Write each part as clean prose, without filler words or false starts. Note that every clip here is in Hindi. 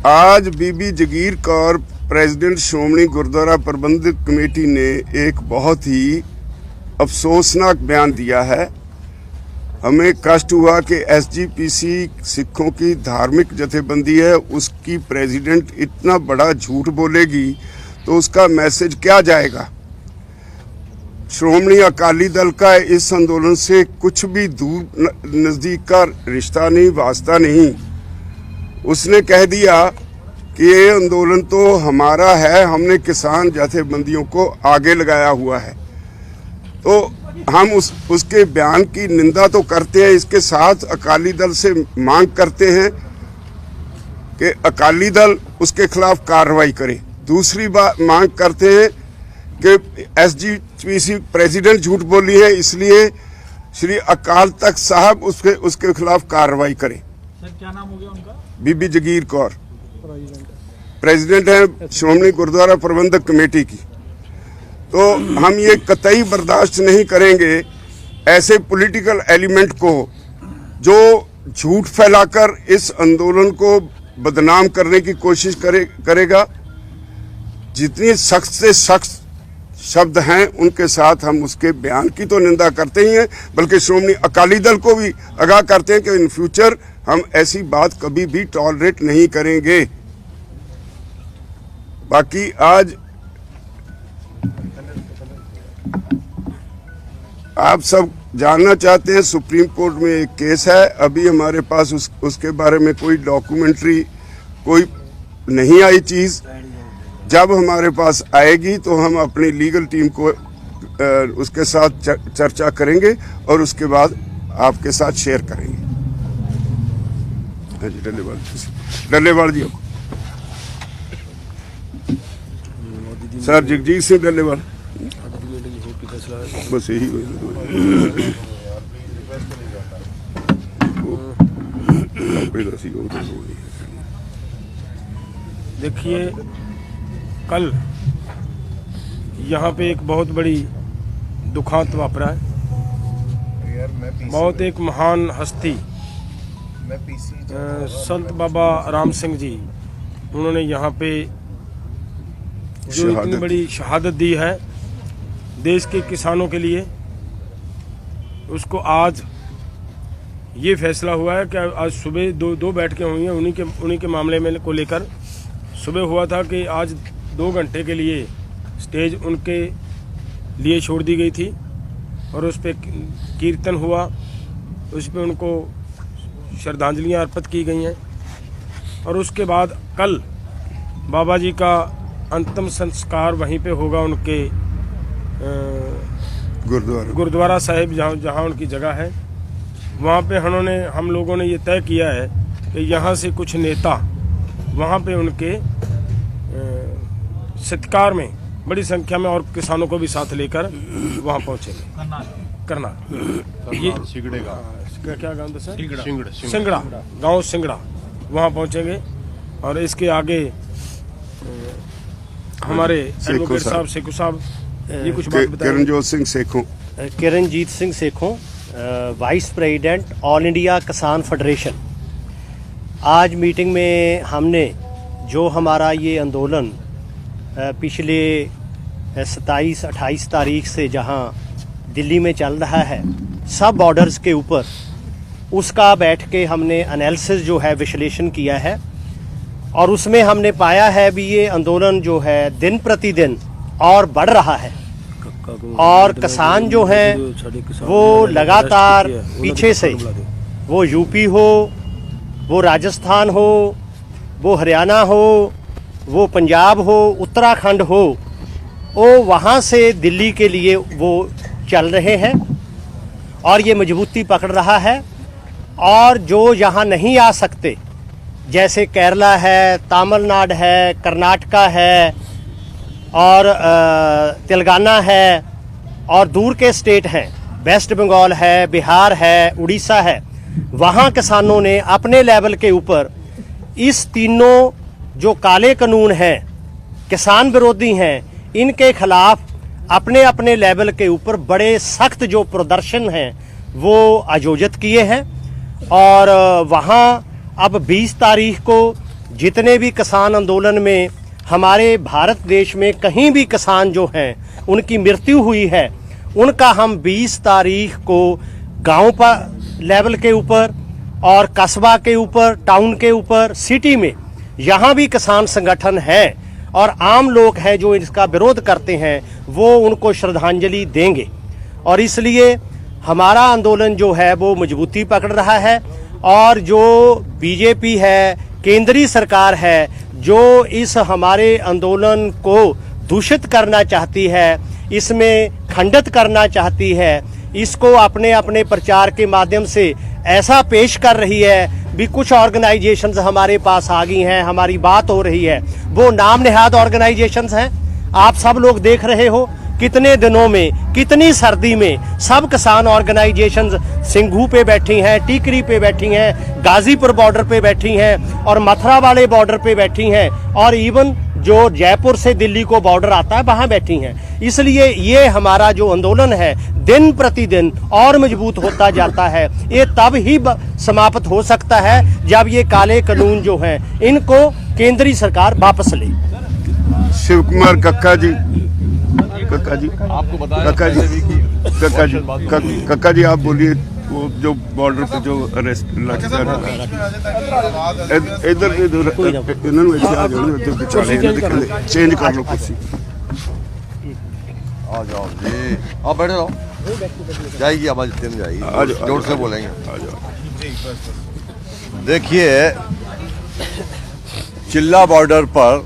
आज बीबी जगीर कौर प्रेसिडेंट श्रोमणी गुरुद्वारा प्रबंधक कमेटी ने एक बहुत ही अफसोसनाक बयान दिया है। हमें कष्ट हुआ कि एसजीपीसी सिखों की धार्मिक जथेबंदी है, उसकी प्रेसिडेंट इतना बड़ा झूठ बोलेगी तो उसका मैसेज क्या जाएगा। श्रोमणी अकाली दल का इस आंदोलन से कुछ भी दूर नजदीक का रिश्ता नहीं, वास्ता नहीं। उसने कह दिया कि ये आंदोलन तो हमारा है, हमने किसान जथेबंदियों को आगे लगाया हुआ है। तो हम उसके बयान की निंदा तो करते हैं, इसके साथ अकाली दल से मांग करते हैं कि अकाली दल उसके खिलाफ कार्रवाई करे। दूसरी बात मांग करते हैं कि एसजीपीसी प्रेसिडेंट झूठ बोली है, इसलिए श्री अकाल तख्त साहब उसके खिलाफ कार्रवाई करें। सर क्या नाम हो गया उनका? बीबी जगीर कौर प्रेसिडेंट है श्रोमणी गुरुद्वारा प्रबंधक कमेटी की। तो हम ये कतई बर्दाश्त नहीं करेंगे ऐसे पॉलिटिकल एलिमेंट को जो झूठ फैलाकर इस आंदोलन को बदनाम करने की कोशिश करेगा। जितनी सख्त से सख्त शब्द हैं उनके साथ हम उसके बयान की तो निंदा करते ही हैं, बल्कि श्रोमणी अकाली दल को भी आगाह करते हैं कि इन फ्यूचर हम ऐसी बात कभी भी टॉलरेट नहीं करेंगे। बाकी आज आप सब जानना चाहते हैं, सुप्रीम कोर्ट में एक केस है, अभी हमारे पास उसके बारे में कोई डॉक्यूमेंट्री कोई नहीं आई चीज। जब हमारे पास आएगी तो हम अपनी लीगल टीम को उसके साथ चर्चा करेंगे और उसके बाद आपके साथ शेयर करेंगे। हाँ जी, डल्लेवाल जी सर, जगजीत सिंह डल्लेवाल, बस यही देखिए, कल यहाँ पे एक बहुत बड़ी दुखांत वापरा है। बहुत एक महान हस्ती संत बाबा राम सिंह जी, उन्होंने यहाँ पे जो इतनी बड़ी शहादत दी है देश के किसानों के लिए, उसको आज ये फैसला हुआ है कि आज सुबह दो बैठकें हुई हैं उन्हीं के मामले में को लेकर। सुबह हुआ था कि आज 2 घंटे के लिए स्टेज उनके लिए छोड़ दी गई थी और उस पर कीर्तन हुआ, उस पर उनको श्रद्धांजलियाँ अर्पित की गई हैं। और उसके बाद कल बाबा जी का अंतिम संस्कार वहीं पे होगा, उनके गुरुद्वारा साहिब जहाँ उनकी जगह है। वहाँ पे हम लोगों ने ये तय किया है कि यहाँ से कुछ नेता वहाँ पे उनके सत्कार में बड़ी संख्या में और किसानों को भी साथ लेकर वहाँ पहुँचेंगे। करनाल ये क्या गाँव था सर? सिंगड़ा गाँव सिंगड़ा, वहाँ पहुँचेंगे। और इसके आगे हमारे एडवोकेट साहब सेखू साहब ये कुछ बात बताएं। Kiranjit Singh Sekhon, vice president all India Kisan federation. आज मीटिंग में हमने जो हमारा ये आंदोलन पिछले 27-28 तारीख से जहां दिल्ली में चल रहा है सब बॉर्डर्स के ऊपर, उसका बैठ के हमने एनालिसिस जो है विश्लेषण किया है। और उसमें हमने पाया है भी ये आंदोलन जो है दिन प्रतिदिन और बढ़ रहा है और किसान जो हैं वो लगातार पीछे से, वो यूपी हो, वो राजस्थान हो, वो हरियाणा हो, वो पंजाब हो, उत्तराखंड हो, वो वहाँ से दिल्ली के लिए वो चल रहे हैं और ये मजबूती पकड़ रहा है। और जो यहाँ नहीं आ सकते, जैसे केरला है, तमिलनाडु है, कर्नाटका है और तेलंगाना है और दूर के स्टेट हैं, वेस्ट बंगाल है, बिहार है, उड़ीसा है, वहाँ किसानों ने अपने लेवल के ऊपर इस तीनों जो काले कानून हैं, किसान विरोधी हैं, इनके खिलाफ अपने अपने लेवल के ऊपर बड़े सख्त जो प्रदर्शन हैं वो आयोजित किए हैं। और वहाँ अब 20 तारीख को जितने भी किसान आंदोलन में हमारे भारत देश में कहीं भी किसान जो हैं उनकी मृत्यु हुई है, उनका हम 20 तारीख को गांव पर लेवल के ऊपर और कस्बा के ऊपर, टाउन के ऊपर, सिटी में यहाँ भी किसान संगठन है और आम लोग हैं जो इसका विरोध करते हैं, वो उनको श्रद्धांजलि देंगे। और इसलिए हमारा आंदोलन जो है वो मजबूती पकड़ रहा है और जो बीजेपी है, केंद्रीय सरकार है, जो इस हमारे आंदोलन को दूषित करना चाहती है, इसमें खंडित करना चाहती है, इसको अपने अपने प्रचार के माध्यम से ऐसा पेश कर रही है भी कुछ ऑर्गेनाइजेशंस हमारे पास आ गई हैं, हमारी बात हो रही है, वो नाम नेहाद ऑर्गेनाइजेशंस हैं। आप सब लोग देख रहे हो कितने दिनों में, कितनी सर्दी में सब किसान ऑर्गेनाइजेशंस सिंघू पे बैठी हैं, टीकरी पे बैठी हैं, गाजीपुर बॉर्डर पे बैठी हैं और मथुरा वाले बॉर्डर पे बैठी हैं और इवन जो जयपुर से दिल्ली को बॉर्डर आता है वहां बैठी हैं। इसलिए ये हमारा जो आंदोलन है दिन प्रतिदिन और मजबूत होता जाता है। ये तब ही समाप्त हो सकता है जब ये काले कानून जो हैं इनको केंद्रीय सरकार वापस ले। शिव कुमार कक्का जी, कक्का जी, आपको बताया कक्का जी, कक्का जी आप बोलिए। वो जो बॉर्डर पे जो अरेस्ट इधर इन्होंने आ जाओ, चेंज कर लो कुर्सी। आ जाओ जी, आप बैठे रहो, जाएगी आवाज, इतने जाएगी, जोर से बोलेंगे। देखिए, चिल्ला बॉर्डर पर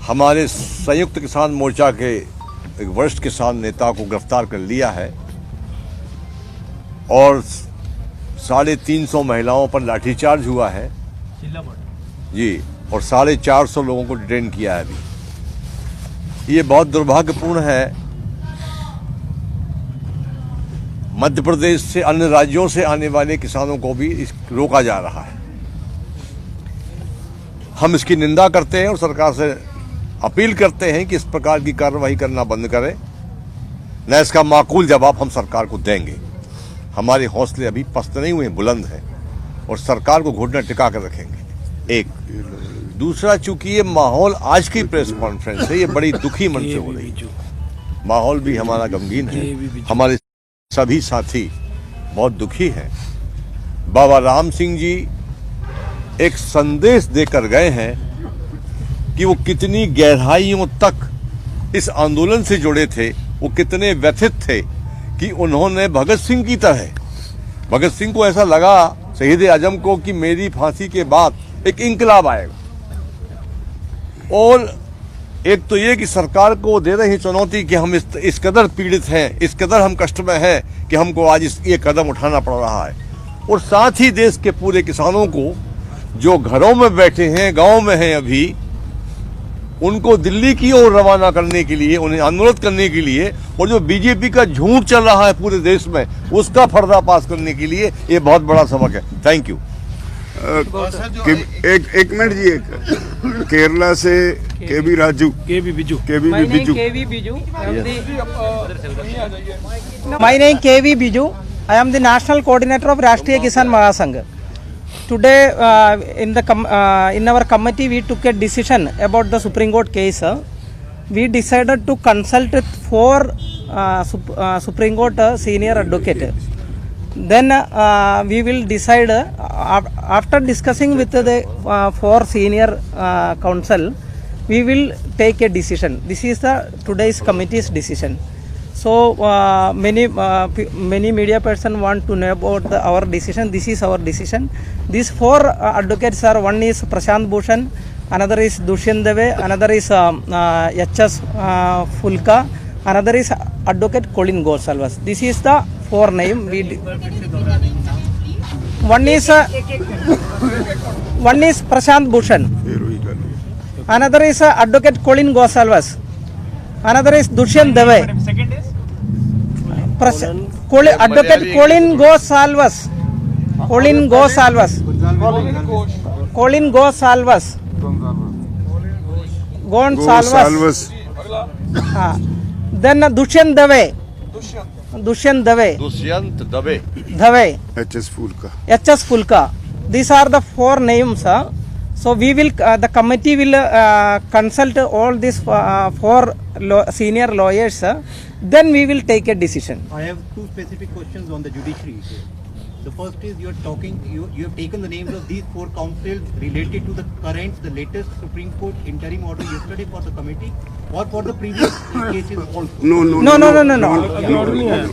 हमारे संयुक्त किसान मोर्चा के एक वरिष्ठ किसान नेता को गिरफ्तार कर लिया है और 350 महिलाओं पर लाठीचार्ज हुआ है जी, और 450 लोगों को डिटेन किया है अभी। ये बहुत दुर्भाग्यपूर्ण है। मध्य प्रदेश से, अन्य राज्यों से आने वाले किसानों को भी रोका जा रहा है। हम इसकी निंदा करते हैं और सरकार से अपील करते हैं कि इस प्रकार की कार्रवाई करना बंद करें, न इसका माकूल जवाब हम सरकार को देंगे। हमारे हौसले अभी पस्त नहीं हुए, बुलंद हैं और सरकार को घुटना टिका कर रखेंगे। एक दूसरा, चूंकि ये माहौल, आज की प्रेस कॉन्फ्रेंस है, ये बड़ी दुखी मन से हो रही है, माहौल भी हमारा गमगीन है, हमारे सभी साथी बहुत दुखी हैं। बाबा राम सिंह जी एक संदेश देकर गए हैं कि वो कितनी गहराइयों तक इस आंदोलन से जुड़े थे, वो कितने व्यथित थे कि उन्होंने भगत सिंह की तरह, भगत सिंह को ऐसा लगा, शहीद आजम को, कि मेरी फांसी के बाद एक इंकलाब आएगा। और एक तो ये कि सरकार को दे रही चुनौती कि हम इस कदर पीड़ित हैं, इस कदर हम कष्ट में हैं कि हमको आज ये कदम उठाना पड़ रहा है। और साथ ही देश के पूरे किसानों को जो घरों में बैठे हैं, गांव में हैं अभी, उनको दिल्ली की ओर रवाना करने के लिए, उन्हें आंदोलन करने के लिए, और जो बीजेपी का झूठ चल रहा है पूरे देश में, उसका पर्दाफाश करने के लिए ये बहुत बड़ा सबक है। Thank you. एक मिनट जी, एक केरला से केवी राजू, केवी Biju, My name KV Biju. I am the national coordinator of Rashtriya Kisan Mahasangh. Today, in our committee, we took a decision about the Supreme Court case. We decided to consult with 4 Supreme Court senior advocate. Then we will decide after discussing with the 4 senior counsel. We will take a decision. This is the today's committee's decision. So many media person want to know about our decision. This is our decision. These 4 advocates are: one is Prashant Bhushan, another is Dushyant Dave, another is H.S. Fulka, another is Advocate Colin Gosalvas. This is the 4 name. One is Prashant Bhushan, another is Advocate Colin Gosalvas, another is Dushyant Dave, Advocate Colin Gosalvas, then Dushyant Dave, Dushyant Dave, HS Fulka, These are the 4 names. So we will, the committee will consult all these 4 senior lawyers. Then we will take a decision. I have 2 specific questions on the judiciary. The first is you have taken the names of these 4 counsels related to the latest Supreme Court interim order yesterday for the committee or for the previous cases also? No.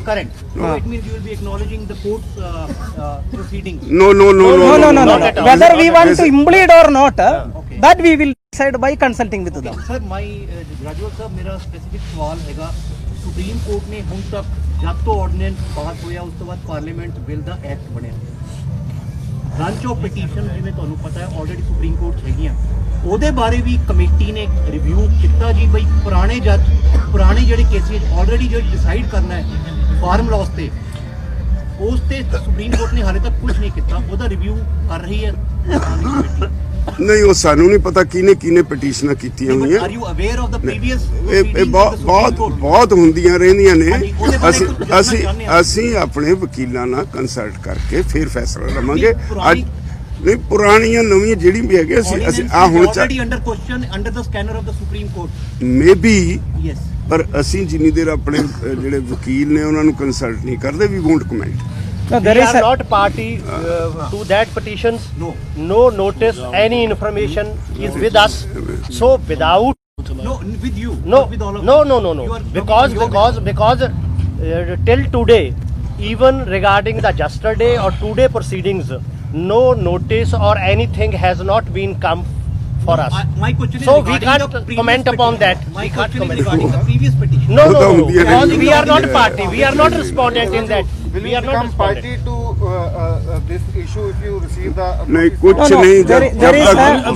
Current. So it means you will be acknowledging the court's proceedings. No. Whether we want to implead or not, that we will decide by consulting with them. Sir, my Rajwal sir, मेरा specific सवाल हैगा सुप्रीम कोर्ट ने ਹੁਣ ਤੱਕ ਜਦ ਤੋਂ ਆਰਡੀਨੈਂਸ ਪਾਸ ਹੋਇਆ ਉਸ ਤੋਂ ਬਾਅਦ ਪਾਰਲੀਮੈਂਟ ਬਿੱਲ ਦਾ ਐਕਟ ਬਣਿਆ ਬ੍ਰਾਂਚ ਆਫ ਪਟੀਸ਼ਨ ਜਿਵੇਂ ਤੁਹਾਨੂੰ ਪਤਾ ਹੈ ਆਲਰੇਡੀ ਸੁਪਰੀਮ ਕੋਰਟ 'ਚ ਹੈਗੀਆਂ ਉਹਦੇ ਬਾਰੇ ਵੀ ਕਮੇਟੀ ਨੇ ਰਿਵਿਊ ਕੀਤਾ ਜੀ ਬਈ ਪੁਰਾਣੇ ਜਿਹੜੇ ਕੇਸਿਸ ਆਲਰੇਡੀ ਜਿਹੜੀ ਡਿਸਾਈਡ ਕਰਨਾ ਹੈ ਫਾਰਮ ਲਾਸ ਤੇ ਉਸ ਤੇ ਸੁਪਰੀਮ ਕੋਰਟ ਨੇ ਹਾਲੇ ਤੱਕ ਕੁਝ ਨਹੀਂ ਕੀਤਾ ਉਹਦਾ ਰਿਵਿਊ ਕਰ ਰਹੀ ਹੈ ਕਮੇਟੀ ਨਹੀਂ ਉਹ ਸਾਨੂੰ ਨਹੀਂ ਪਤਾ ਕਿਹਨੇ ਪਟੀਸ਼ਨਾਂ ਕੀਤੀਆਂ ਹੋਈਆਂ are you aware of the previous ਇਹ ਬਹੁਤ ਹੁੰਦੀਆਂ ਰਹਿੰਦੀਆਂ ਨੇ ਅਸੀਂ ਆਪਣੇ ਵਕੀਲਾਂ ਨਾਲ ਕੰਸਲਟ ਕਰਕੇ ਫਿਰ ਫੈਸਲਾ ਲਵਾਂਗੇ ਅੱਜ ਨਹੀਂ ਪੁਰਾਣੀਆਂ ਨਵੀਆਂ ਜਿਹੜੀ ਵੀ ਹੈਗੇ ਅਸੀਂ ਆ ਹੁਣ already under question under the scanner of the supreme court maybe yes ਪਰ ਅਸੀਂ ਜਿੰਨੀ ਦੇਰ ਆਪਣੇ ਜਿਹੜੇ ਵਕੀਲ ਨੇ ਉਹਨਾਂ ਨੂੰ ਕੰਸਲਟ ਨਹੀਂ ਕਰਦੇ we won't comment No, We are not party to that petitions. No notice. Any information is with us. So without no with you no with all of no. Because till today, even regarding the yesterday or today proceedings, no notice or anything has not been come for us. My question is So we regarding can't the previous comment upon petition. that. My We can't question is comment. regarding the previous petition. No, Because we are not party. We are not respondent in that. Will We you are not become party respondent. to this issue if you receive the नहीं कुछ No, नहीं there is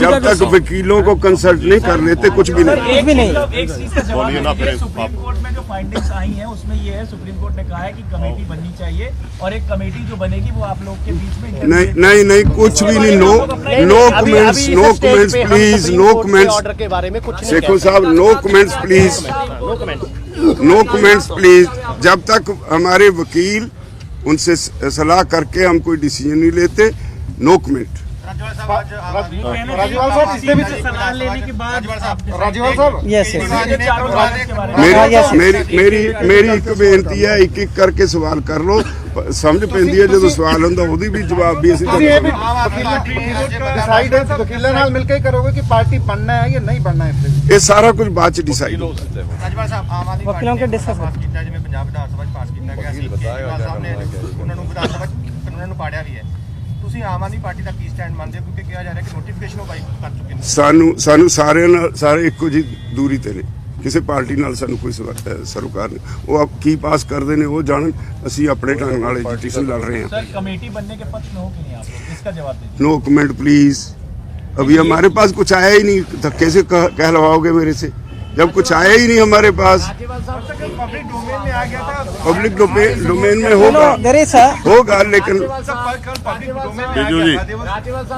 जब तक वकीलों को कंसल्ट नहीं कर लेते कुछ भी नहीं कुछ भी नहीं एक चीज का जवाब दीजिए सुप्रीम कोर्ट में जो फाइंडिंग्स आई हैं उसमें ये है सुप्रीम कोर्ट ने कहा है कि कमेटी बननी चाहिए और एक कमेटी जो बनेगी वो आप लोग के बीच में नहीं कुछ भी नहीं no comments please no comments order के बारे में कुछ नहीं शेखो साहब no comments please no comment no comments please जब तक हमारे वकील उनसे सलाह करके हम कोई डिसीजन नहीं लेते नो कमेंट राजवाल साहब इसके बीच सलाह लेने के बाद राजवाल साहब Yes. ਮੇਰੀ ਇੱਕ ਬੇਨਤੀ ਹੈ ਇੱਕ ਕਰਕੇ ਸਵਾਲ ਕਰ ਲੋ ਸਮਝ ਪੈਂਦੀ ਹੈ ਜਦੋਂ ਸਵਾਲ ਹੁੰਦਾ ਉਹਦੀ ਵੀ ਜਵਾਬ ਵੀ ਅਸੀਂ ये भी डिसाइड है वकीलों नाल मिलकर ही करोगे कि पार्टी बनना है या नहीं बनना है ਇਹ ਸਾਰਾ ਕੁਝ ਬਾਅਦ ਚ ਡਿਸਾਈਡ ਹੋਊਗਾ ਰਾਜਵਾਲ ਸਾਹਿਬ ਆਮ ਆਦਮੀ ਵਕੀਲਾਂ ਕੇ discuss ਪਾਸ ਕੀਤਾ ਜਿਵੇਂ ਪੰਜਾਬ ਵਿਧਾਨ ਸਭਾ ਚ ਪਾਸ ਕੀਤਾ ਗਿਆ ਸੀ ਕੇਜਰੀਵਾਲ ਸਾਹਿਬ ਨੇ ਉਹਨਾਂ ਨੂੰ ਵਿਧਾਨ ਸਭਾ ਚ ਕਾਨੂੰਨਾਂ ਨੂੰ ਪਾੜਿਆ ਵੀ ਹੈ ਤੁਸੀਂ ਆਮ ਆਦਮੀ ਪਾਰਟੀ ਦਾ ਕੀ ਸਟੈਂਡ ਮੰਨਦੇ ਹੋ ਕਿਉਂਕਿ ਕਿਹਾ ਜਾ ਰਿਹਾ ਕਿ ਨੋਟੀਫਿਕੇਸ਼ਨ ਉਹ ਬਾਈ ਕਰ ਚੁੱਕੇ ਨੇ ਸਾਨੂੰ ਸਾਰਿਆਂ ਨਾਲ ਸਾਰੇ ਇੱਕੋ ਜੀ ਦੂਰੀ ਤੇ ਨੇ ਕਿਸੇ ਪਾਰਟੀ ਨਾਲ ਸਾਨੂੰ ਕੋਈ ਸਰੋਕਾਰ ਨਹੀਂ ਉਹ ਆਪ ਕੀ ਪਾਸ ਕਰਦੇ ਨੇ ਉਹ ਜਾਣਨ ਅਸੀਂ ਆਪਣੇ ਢੰਗ ਨਾਲ ਐਜੀਟੇਸ਼ਨ ਲੜ ਰਹੇ ਹਾਂ सर कमेटी बनने के पक्ष में हो कि नहीं आप लोग इसका जवाब दीजिए नो कमेंट प्लीज अभी हमारे पास कुछ आया ही नहीं धक्के से कहलवाओगे मेरे से जब कुछ आया ही नहीं हमारे पास पब्लिक डोमेन में आ गया था पब्लिक डोमेन में No, there is a होगा लेकिन पब्लिक डोमेन में बीजू जी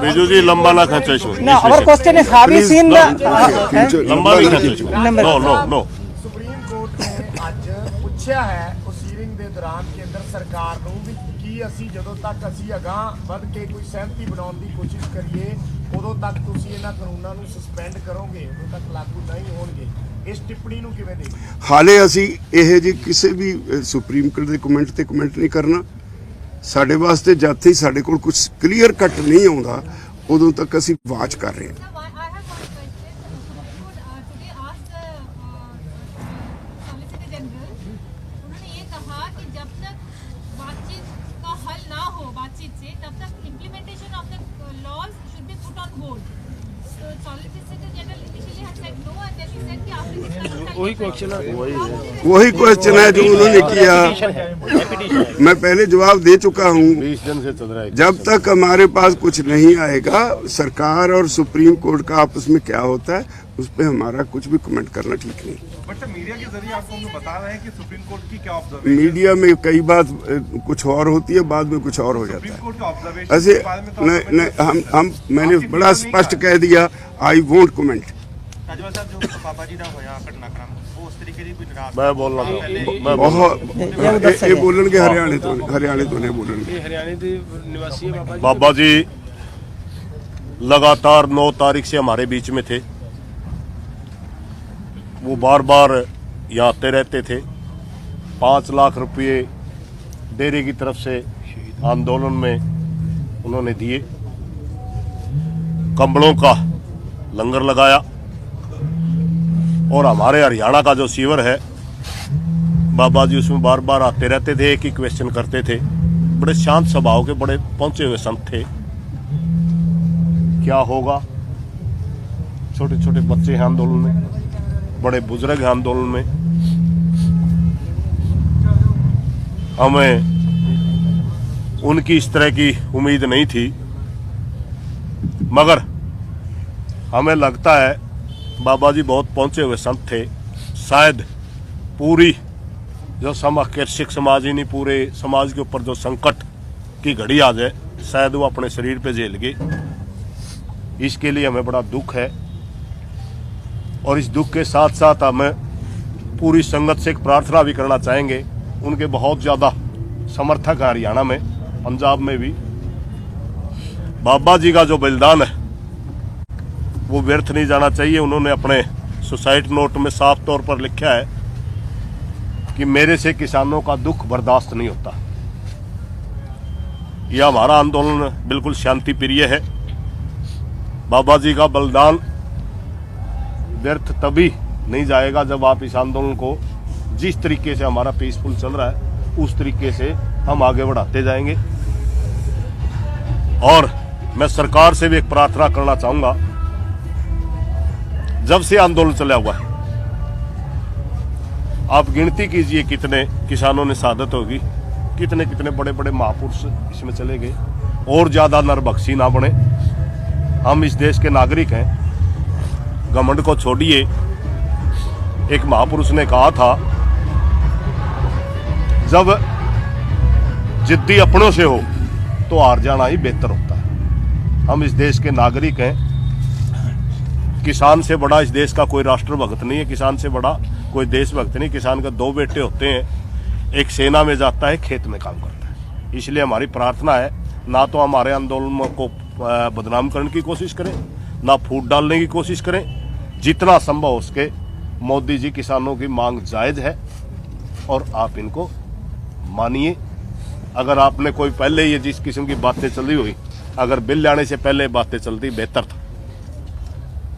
बीजू जी लंबा ना खींचो इसमें no. Our question is, have you Please, seen future- लंबा नहीं खींचो इसमें Number- no no no supreme court ਨੇ ਅੱਜ ਪੁੱਛਿਆ ਹੈ ਉਸ ਹੀਅਰਿੰਗ ਦੇ ਦੌਰਾਨ ਕੇਂਦਰ ਸਰਕਾਰ ਨੂੰ ਵੀ ਕੀ ਅਸੀਂ ਜਦੋਂ ਤੱਕ ਅਸੀਂ ਅਗਾਂਹ ਵੱਧ ਕੇ ਕੋਈ ਸਹਿਮਤੀ ਬਣਾਉਣ ਦੀ ਕੋਸ਼ਿਸ਼ ਕਰੀਏ ਉਦੋਂ ਤੱਕ ਤੁਸੀਂ ਇਹਨਾਂ ਕਾਨੂੰਨਾਂ ਨੂੰ ਸਸਪੈਂਡ ਕਰੋਗੇ ਉਦੋਂ ਤੱਕ ਲਾਗੂ ਨਹੀਂ ਹੋਣਗੇ ਇਸ ਟਿੱਪਣੀ ਨੂੰ ਕਿਵੇਂ ਦੇਖਦੇ ਹੋ? ਹਾਲੇ ਅਸੀਂ ਇਹ ਜੀ ਕਿਸੇ ਵੀ ਸੁਪਰੀਮ ਕੋਰਟ ਦੇ ਕਮੈਂਟ ਤੇ ਕਮੈਂਟ ਨਹੀਂ ਕਰਨਾ ਸਾਡੇ ਵਾਸਤੇ ਜਦ ਤੱਕ ਸਾਡੇ ਕੋਲ ਕੁਝ ਕਲੀਅਰ ਕੱਟ ਨਹੀਂ ਆਉਂਦਾ ਉਦੋਂ ਤੱਕ ਅਸੀਂ ਵਾਚ ਕਰ ਰਹੇ ਹਾਂ वही क्वेश्चन है वही क्वेश्चन है जो उन्होंने किया मैं पहले जवाब दे चुका हूँ 20 दिन से चल रहा है जब तक हमारे पास कुछ नहीं आएगा सरकार और सुप्रीम कोर्ट का आपस में क्या होता है उस पर हमारा कुछ भी कमेंट करना ठीक नहीं बट सर मीडिया के जरिए आपको हम बता रहे हैं कि सुप्रीम कोर्ट की क्या ऑब्जर्वेशन मीडिया में कई बात कुछ और होती है बाद में कुछ और हो जाता सुप्रीम है कोर्ट का ऑब्जर्वेशन ऐसे के बारे में तो नहीं हम मैंने बड़ा स्पष्ट कह दिया आई वोंट कमेंट राजवाल साहब जो पापा जी का होया घटनाक्रम वो उस तरीके की कोई निराश मैं बोल रहा हूँ मैं बहुत ये बोलणगे हरियाणे तो नहीं बोलणगे ये हरियाणा के निवासी है बाबा जी बाबा जी लगातार 9 तारीख से हमारे बीच में थे। वो बार बार यहाँ आते रहते थे। 5 लाख रुपये डेरे की तरफ से आंदोलन में उन्होंने दिए। कंबलों का लंगर लगाया और हमारे हरियाणा का जो सीवर है बाबा जी उसमें बार बार आते रहते थे, एक ही क्वेश्चन करते थे। बड़े शांत स्वभाव के, बड़े पहुंचे हुए संत थे। क्या होगा? छोटे छोटे बच्चे हैं आंदोलन में, बड़े बुजुर्ग हैं आंदोलन में। हमें उनकी इस तरह की उम्मीद नहीं थी, मगर हमें लगता है बाबा जी बहुत पहुंचे हुए संत थे। शायद पूरी जो कृषक समाज ही नहीं, पूरे समाज के ऊपर जो संकट की घड़ी आ जाए, शायद वो अपने शरीर पे झेल गए। इसके लिए हमें बड़ा दुख है और इस दुख के साथ साथ हमें पूरी संगत से एक प्रार्थना भी करना चाहेंगे। उनके बहुत ज़्यादा समर्थक हैं हरियाणा में, पंजाब में भी। बाबा जी का जो बलिदान है वो व्यर्थ नहीं जाना चाहिए। उन्होंने अपने सुसाइड नोट में साफ तौर पर लिखा है कि मेरे से किसानों का दुख बर्दाश्त नहीं होता। यह हमारा आंदोलन बिल्कुल शांति प्रिय है। बाबा जी का बलिदान व्यर्थ तभी नहीं जाएगा जब आप इस आंदोलन को जिस तरीके से हमारा पीसफुल चल रहा है उस तरीके से हम आगे बढ़ाते जाएंगे। और मैं सरकार से भी एक प्रार्थना करना चाहूंगा। जब से आंदोलन चला हुआ है, आप गिनती कीजिए कितने किसानों ने शहादत होगी, कितने कितने बड़े बड़े महापुरुष इसमें चले गए। और ज्यादा नरभक्षी ना बने। हम इस देश के नागरिक हैं, घमंड को छोड़िए। एक महापुरुष ने कहा था, जब जिद्दी अपनों से हो तो हार जाना ही बेहतर होता है। हम इस देश के नागरिक हैं। किसान से बड़ा इस देश का कोई राष्ट्रभक्त नहीं है, किसान से बड़ा कोई देशभक्त नहीं। किसान के 2 बेटे होते हैं, एक सेना में जाता है, खेत में काम करता है। इसलिए हमारी प्रार्थना है, ना तो हमारे आंदोलन को बदनाम करने की कोशिश करें, ना फूट डालने की कोशिश करें। जितना संभव हो सके मोदी जी किसानों की मांग जायज है और आप इनको मानिए। अगर आपने कोई पहले ये जिस किस्म की बातें चली हुई, अगर बिल लाने से पहले बातें चलती बेहतर था।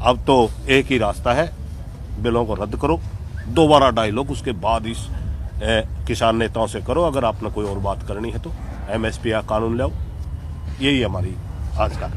अब तो एक ही रास्ता है, बिलों को रद्द करो, दोबारा डायलॉग उसके बाद इस किसान नेताओं से करो। अगर आपने कोई और बात करनी है तो MSP या कानून लाओ। यही हमारी आज का